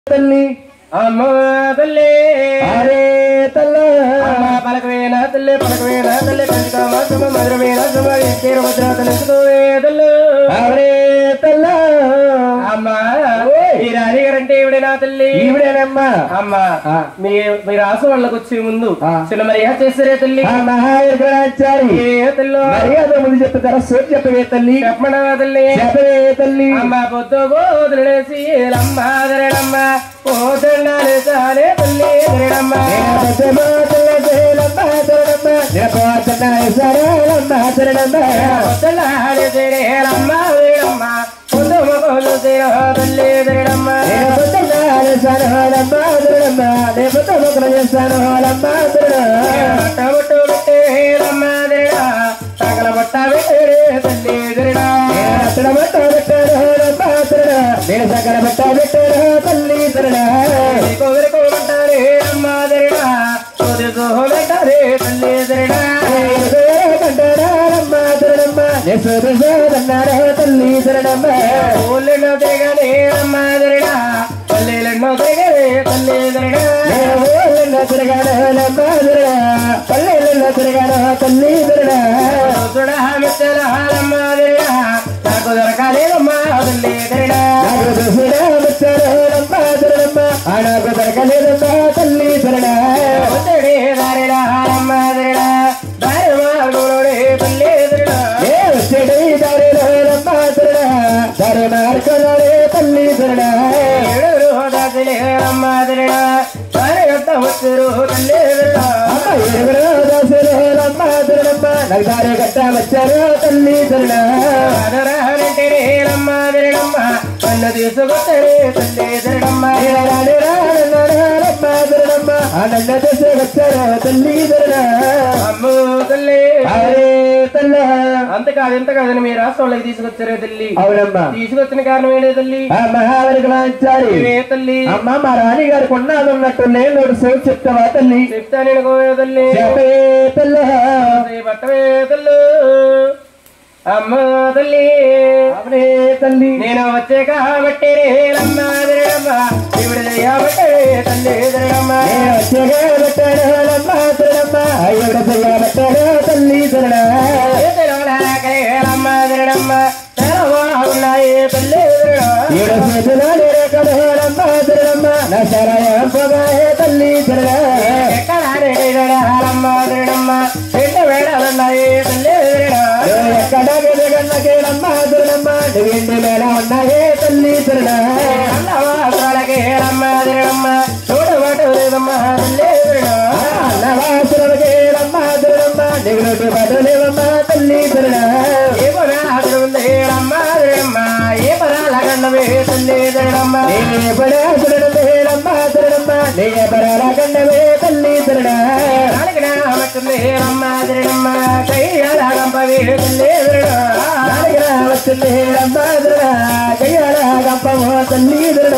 తల్లి అమ్మ తల్లి అరే తల్ల అమ్మ పలకవేనా తల్లి పలకవేనా తల్లి కంచికామ సుమ మధురవేనా సుమ తీర ముద్ర తెలుసుకోవే తల్లు అరే తల్ల అమ్మ ఈ రాణిగారంటే ఈవిడేనా తల్లి ఈవిడేనమ్మా అమ్మ మీరు ఆసు వాళ్ళకి వచ్చే ముందు చిన్న మర్యాద చేస్తారే తల్లి మహాచారి ఏ తల్లు మర్యాద ముందు చెప్తారా సోచి చెప్పవే తల్లి చెప్పమా తల్లి చెప్పవే తల్లి అమ్మ పొద్దు బోధులేసి అమ్మ ధరణమ్మ పోతున్నాను చాలే తల్లి ధరణమ్మ పొద్దులాడే తిరేలమ్మ వీడమ్మ పొద్దు మొగలు తిరో తల్లి ధరణమ్మ బొట్టు పెట్టేలమ్మ ధరణ సగల బొట్ట పెట్టే తల్లి ధరణ నేను సకల బట్ట పెట్టారా తల్లి తరణ కొబ్బరికోమంటారే అమ్మ ధరణ కొద్దిగో పెట్టారే తల్లి ధరణ తల్లి తరణమ్మ ఊళ్ళెన్నో తిరగనే అమ్మ ధరణ పల్లెలెన్నో తిరగనే తల్లి ధరణ తిరగానమ్మ ధరణ పల్లెల్లో తిరగాను తల్లి ధరణ మెచ్చలమ్మ ధరణ నాకు దొరకాలేదమ్మ తల్లి ధరణ నాకు దొరకలేదమ్మా తల్లి ధరణ ఒత్తిడి దారిలమ్మ ధరణ దారి మార్గంలోనే తల్లి ధరణ దారి మార్గంలోనే తల్లి ధరణ ఏడు దాసిలే అమ్మ ధరణ దారి గట్ట వచ్చరు తల్లి ధరణ దారి గట్ట వచ్చారు తల్లి ధరణ అమ్మ ధరణమ్మ పన్ను తీసుకొచ్చరే తల్లి ధరణమ్మ ఆనంద వచ్చారు తల్లి ధరణ అమ్ము తల్లి అరే తల్ల అంత కాదు ఎంత కాదని మీ రాష్ట్రంలోకి తీసుకొచ్చారే తల్లి అవునమ్మా తీసుకొచ్చిన కారణం ఏంటి తల్లి మహావరికలాచారి తల్లి అమ్మ మా రాణి గారికి ఉన్నది ఉన్నట్టు నేను సేవ చెప్తావా తల్లి చెప్తా నేను తల్లి తల్ల పట్టవే తల్లు అమ్మ తల్లి అవనే తల్లి నేను వచ్చే కాబట్టి అమ్మ ధరణమ్మ ఇప్పుడు చేయబట్టే తల్లి ధరణమ్మ తల్లి ధరణ అమ్మ ధరణమ్మ ఉన్నాయి తల్లి తల్లి ధరణ ఎక్కడ అమ్మ ధరణమ్మ రెండు వేళలున్నాయి తల్లి ఎక్కడ గన్నకేనమ్మ ధరణమ్మ వెండి మేళ ఉన్నాయే తల్లి ధరణ అన్నవాసాలకే అమ్మ ధరణమ్మ చూడబట్టు లేదమ్మ తల్లి అన్నవాసులకేనమ్మ ధరణమ్మ నిగుడు బదులేవమ్మ తల్లి ధరణ ఏ పరాదులు ఉంది అమ్మ ధరణమ్మ ఏ పరాల గండవే తల్లి ధరణమ్మ నీ పరాసులమ్మ ధరణమ్మ నీ పరాల గండవే తల్లి ధరణ నాలుగునామస్తుంది అమ్మ ధరణమ్మ కైయాలంపవే తల్లి ధరణ వచ్చింది అమ్మ ధరణ కయ్యాల గంపమో తల్లి ధరణ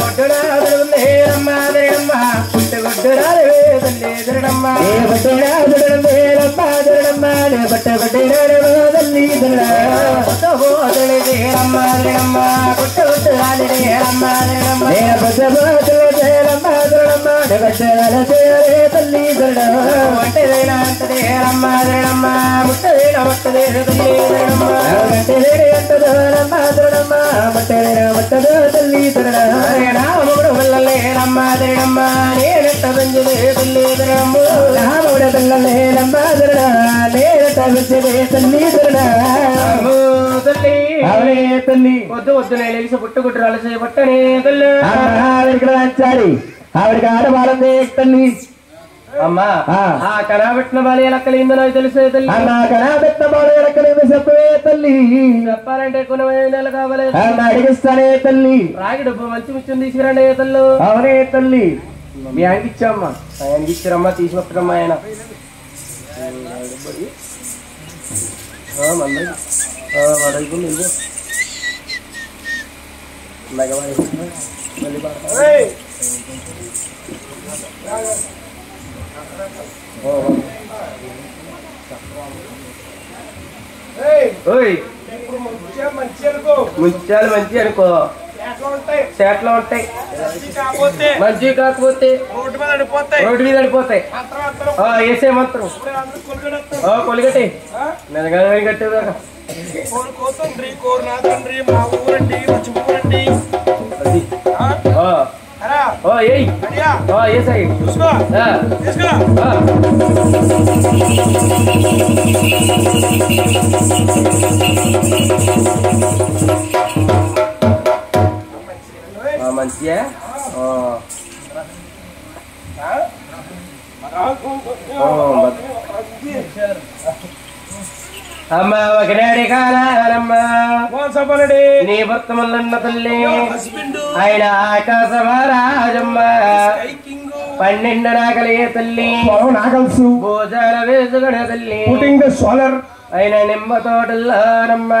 ఒడ్డునాదులు ఉంది అమ్మ ధరణమ్మ పుట్టుగుడ్డు రాలవే తల్లి ధరణమ్మ ఏ బట్టమ్మ ధరణమ్మ నే బట్ట తల్లి ధరణ అమ్మ ధరణమ్మ పుట్టుగుడ్డు రాలే అమ్మ ధరణమ్మ తల్లి ధరణ వంటదైనా అంటదే అమ్మ ధరణమ్మ ముట్టదైనా ముట్టదే తల్లి ధరణమ్మ తల్లి ధరణ రాముడు పిల్లలే అమ్మ ధరణమ్మ నేనెట్ట పెంచుదే తల్లి ధరణమ్మ రాముడు పిల్లలేనమ్మ ధరణ నేనెట్ట పెంచుదే తల్లి ధరణ తల్లి అవనే తల్లి వద్దు వద్దు నేను తెలిసి పుట్టుగుట్టు రాలసే పట్టనే తల్లి ఆవిడకి ఆవిడకి ఆడవాళ్ళం తల్లి అమ్మా కనబెట్టిన బాలి ఎలక్కలిందో నాకు తెలిసే తల్లి కనబెట్టిన బాలు ఎలక్కలేదు చెప్పవే తల్లి చెప్పాలంటే కొన్ని నెలలు కావాలి అడిగిస్తానే తల్లి రాగి డబ్బు మంచి ముచ్చం తీసుకురండి తల్లు అవనే తల్లి మీ ఆయనకి ఇచ్చామ్మా ఆయనకి ఇచ్చారమ్మా తీసుకొట్టమ్మా ఆయన ముత్యాలు మంచి అనుకో చేట్లో ఉంటాయి మంచి కాకపోతే రోడ్డు మీద పడిపోతాయి వేసే మాత్రం కొలిగట్టి నిజంగా కట్టేదా మంచిగా అమ్మ ఒకనాడి కాలమ్మ నీ భర్తమల్లన్న తల్లి ఆయన ఆకాశ మహారాజమ్మ 12 నాగలిగే తల్లి నాగల్సు భోజాల వేసుగడ తల్లి సోలర్ ఆయన నిమ్మ తోటల్లానమ్మ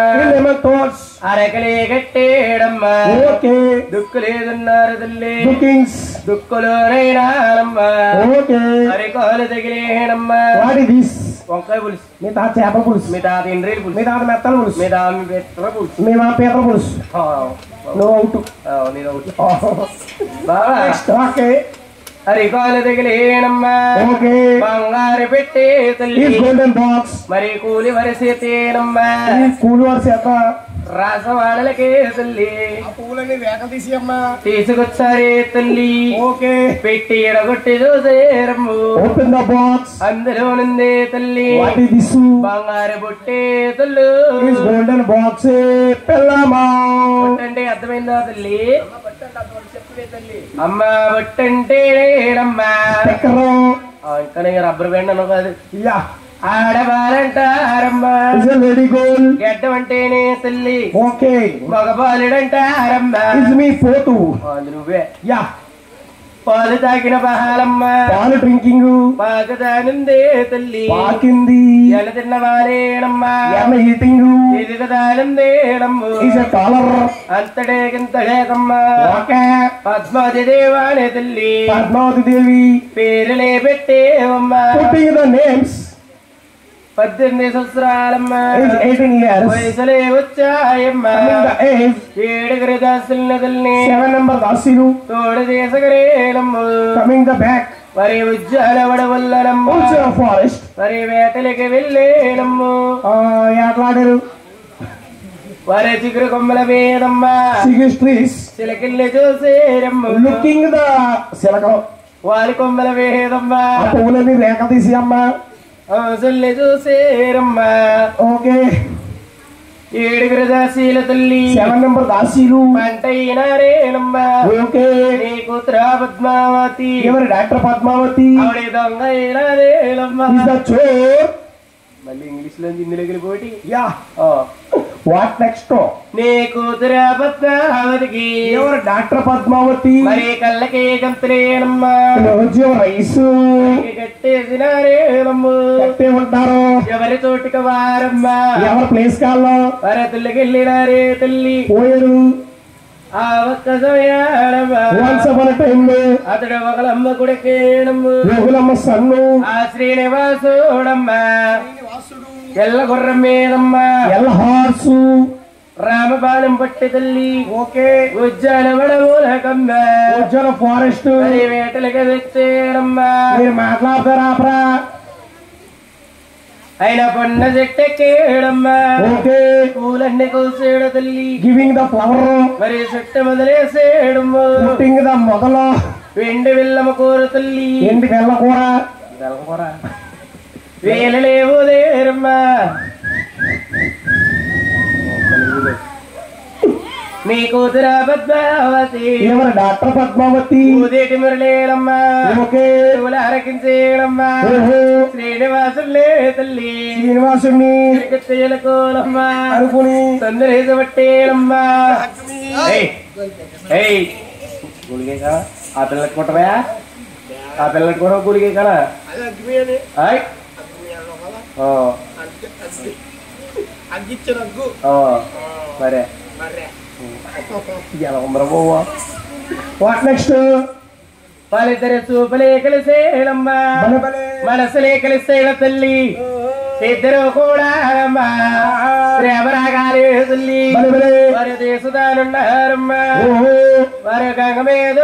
అరకలే కట్టేడమ్మ దుక్కులేదున్నారు తల్లి దుక్కులోనైనానమ్మ అరికాలు తగిలేనమ్మ వంకాయ పులుసు మీ తాత చేపల పులుసు మీ తాత ఇండ్రీలు పులుసు మీ తాత మెత్తల పులుసు మీ తాత పెట్ర పులుసు మీ మా పీతల పులుసు నువ్వు అవుట్ నేను బాబా అరికాలు తగిలేనమ్మా బంగారు పెట్టే తల్లి గోల్డెన్ బాక్స్ మరి కూలి వరసేతేనమ్మా కూలి వరసేత రాసవాడలకే తల్లి పూలని వేక తీసి అమ్మా తీసుకొచ్చారే తల్లి ఓకే పెట్టి ఎడగొట్టి చూసేరమ్ము ఓపెన్ ద బాక్స్ అందులో నుందే తల్లి వాట్ ఇస్ దిస్ బంగారు బొట్టే తల్లు గోల్డెన్ బాక్స్ పెళ్ళమా అంటే అర్థమైందా తల్లి అమ్మ బొట్టంటే అమ్మా ఇంకా రబ్బర్ బ్యాండ్ అను కాదు ఆడవాలంటారమ్మా లేడీ గోల్ గడ్డం అంటేనే తల్లి ఓకే మగబాలుడంటారమ్మా మీ ఫోటో నువ్వే యా పాలు తాగిన బహాలమ్మా పాలు డ్రింకింగ్ పాకదానుందే తల్లి పాకింది ఎల తిన్న వారేనమ్మా ఈటింగ్ ఎదుగదానుందేనమ్ము కాలర్ అంతడేకింతడేకమ్మా ఓకే పద్మావతి దేవానే తల్లి పద్మావతి దేవి పేరులే పెట్టేవమ్మా ద నేమ్స్ 18 సంవత్సరాలమ్మా 18 years వయసులే వచ్చాయమ్మా 7 దాసుల తల్లి 7 నెంబర్ దాసులు తోడు దేశగరేనమ్ము కమింగ్ ద బ్యాక్ మరి ఉజ్జాల వడవల్లనమ్మ ఫారెస్ట్ మరి వేటలకి వెళ్ళేనమ్ము ఎట్లాడారు వారి చిగురు కొమ్మల వేదమ్మా చిలకిల్లి చూసేరమ్ము లుకింగ్ ద చిలకలు వారి కొమ్మల వేదమ్మా పువ్వులని రేఖ తీసి అమ్మా చెల్లి చూసేరమ్మా ఓకే 7 దాసీల తల్లి 7 నెంబర్ దాసీలు పంటైనారేనమ్మా ఓకే నీ కూతుర పద్మావతి ఎవరు డాక్టర్ పద్మావతి ఆవిడ దొంగ అయినారేనమ్మా మళ్ళీ ఇంగ్లీష్ లో హిందీలోకి పోటీ యా వాట్ నెక్స్ట్ నీ కూతుర పద్మావతికి ఎవరు డాక్టర్ పద్మావతి మరి కళ్ళకి గంతులేనమ్మా రైస్ కట్టేసినారేనమ్మ కట్టే ఉంటారు ఎవరి చోటికి వారమ్మా ఎవరి ప్లేస్ కాల్లో వరతులకి వెళ్ళినారే తల్లి పోయారు ఆ ఒక్క సమయాడమ్మా అతడు ఒకలమ్మ కొడుకేనమ్మ సన్ను ఆ శ్రీనివాసుడమ్మా ఎల్ల గుర్రం మీదమ్మా ఎల్ల హార్సు రామబాణం పట్టి తల్లి ఓకే ఉజ్జాల వడమూలకమ్మా ఉజ్జల ఫారెస్ట్ వేటలకి తెచ్చేనమ్మా మీరు మాట్లాడతారా ఆయన పొన్న చెట్టెక్కేడమ్మా ఓకే పూలన్నీ కోసేడు తల్లి గివింగ్ ద ఫ్లవర్ మరి చెట్టు మొదలేసేయడమ్మ పుట్టింగ్ ద మొదలు వెండి వెళ్ళమ్మ కూర తల్లి ఎండి వెళ్ళకూర వేలలేవుదేరమ్మా నీ కూతుర పద్మావతి ఎవరు డాక్టర్ పద్మావతి ఉదేటి మురళేనమ్మా ఓకే అరకించేయడమ్మా శ్రీనివాసులే తల్లి శ్రీనివాసుని కోలమ్మా అనుకుని తొందరేసి పట్టేనమ్మా ఆ పిల్లకి కొట్టవా ఆ పిల్లకి కూడా గుడికే కదా మరే వాట్ నెక్స్ట్ వాళ్ళిద్దరు చూపులే కలిసేనమ్మా మనసులే కలిసేన తల్లి ఇద్దరు కూడా ప్రేమరాగాలే తల్లి వారి దేశదానున్నారమ్మ వారి గంగ మీద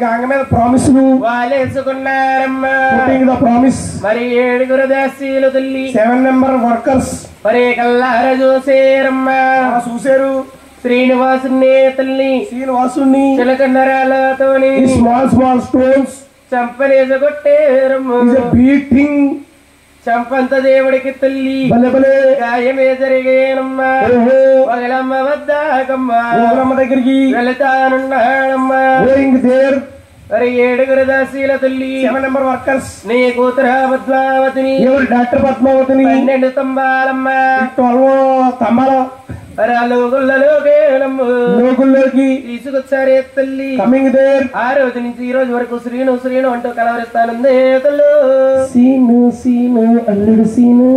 గంగ మీద ప్రామిస్ వాళ్ళేసుకున్నారమ్మ ప్రామిస్ మరి 7 దాసీలు తల్లి 7 నెంబర్ వర్కర్స్ మరి కల్లార చూసేరమ్మ చూసారు శ్రీనివాసుని తల్లి శ్రీనివాసుని చిలకన్నరాలతోని స్మాల్ స్టోన్స్ చంపనేసి కొట్టేరమ్మ బీటింగ్ చంపంత దేవుడికి తల్లి గాయమే జరిగేనమ్మా పగలమ్మ వద్దాకమ్మ దగ్గరికి వెళతానున్నాడమ్మా మరి 7 దాసీల తల్లి 7 నెంబర్ వర్కర్స్ నీ కూతురు పద్మావతిని డాక్టర్ పద్మావతిని 12 స్తంభాలమ్మ 12 స్తంభాలు లోకుల్లోకి తీసుకొచ్చారే తల్లి కమింగ్ దేర్ ఆ రోజు నుంచి ఈ రోజు వరకు శ్రీను శ్రీను అంటూ కలవరిస్తానుంది తల్లు సీను సీను అల్లుడు సీను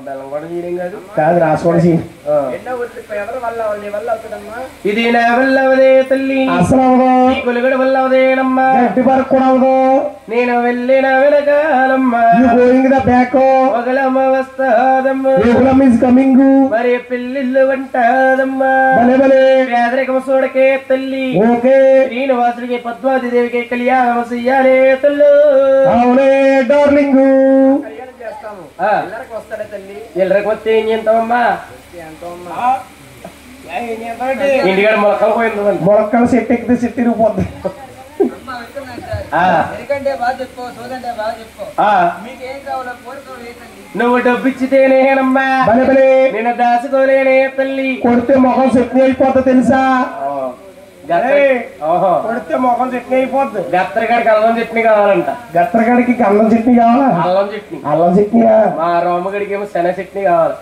బెల్లం కూడా చేయడం కాదు కాదు రాసుకోండి సీన్ ఇది నా వల్ల అవదే తల్లి అసలు కొలుగడ వల్ల అవదేనమ్మా కూడా అవదు నేను వెళ్ళిన వెనకాలమ్మా బ్యాక్ ఒకలమ్మ వస్తాదమ్మా కమింగ్ మరి పెళ్ళిళ్ళు అంటాదమ్మా పేదరికం చూడకే తల్లి ఓకే శ్రీనివాసుడికి పద్మావతి దేవికి కళ్యాణం చెయ్యాలే తల్లు అవునే డార్లింగ్ వస్తాడే తల్లి ఎల్లరికి వస్తే ఏం చేస్తామమ్మా ఇంటికాడ మొలకలు పోయింది మొలకలు సెట్ ఎక్కితే సెట్ తిరిగిపోద్ది నువ్వు డబ్బిచ్చితేనేనమ్మా నేను దాచుకోలేనే తల్లి కొడితే మొహం సెట్ అయిపోద్ది తెలుసా కొడితే మొహం చట్నీ అయిపోద్ది గత్తరగాడికి అల్లం చట్నీ కావాలంట గత్తరగాడికి అల్లం చట్నీ కావాలా అల్లం చట్నీ అల్లం చట్నీ మా రోమగడికి ఏమో శనగ చట్నీ కావాలి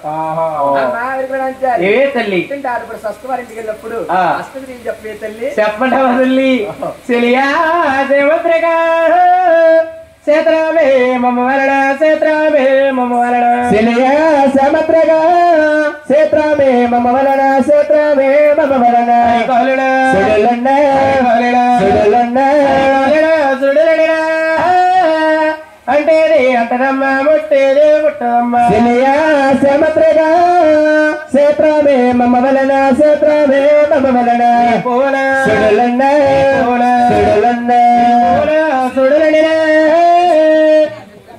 ఏ తల్లి ఇంటికి వెళ్ళినప్పుడు చెప్పే తల్లి చెప్పండి తల్లి చెలియా దేవత్రగా సేత్రామే మమ్మ వలన సేత్రామే మమ్మ వలన చెలియా సముద్రగా సేత్రామే మమ్మ వలన సేత్రామే మమ్మ వలన అంటేది అంటదమ్మ ముట్టేది ముట్టదమ్మ చెలియా సముద్రగా సేత్రామే మమ్మ వలన సేత్రామే మమ్మ వలన పోల సుడలన్న సుడలన్న సుడలనిన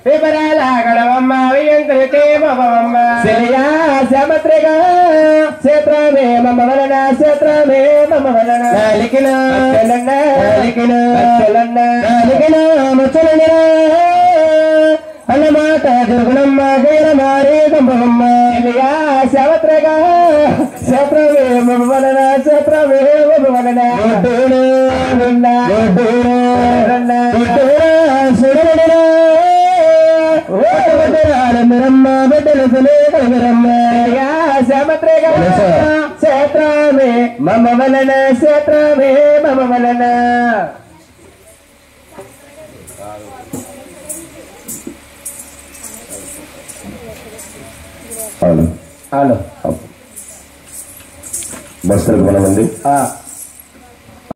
వివరాల గడవమ్మ వియంకరితే మమమ్మ చెలియా సముద్రగా సేత్రామే మమ్మ వలన సేత్రామే మమ్మ వలన నాలికిన నాలికిన ముచ్చలన్న అన్నమాట దుర్గుణమ్మ గైర మారే గంభమ్మ చెలియా సముద్రగా సేత్రమే మమ్మ వలన సేత్రమే మమ్మ వలన సుడమ్మ బిడ్డలు సులేకరమ్మ సముద్రగా సేత్రమే మమ్మ వలన సేత్రమే మమ్మ వలన హలో బస్తలకు మనమండి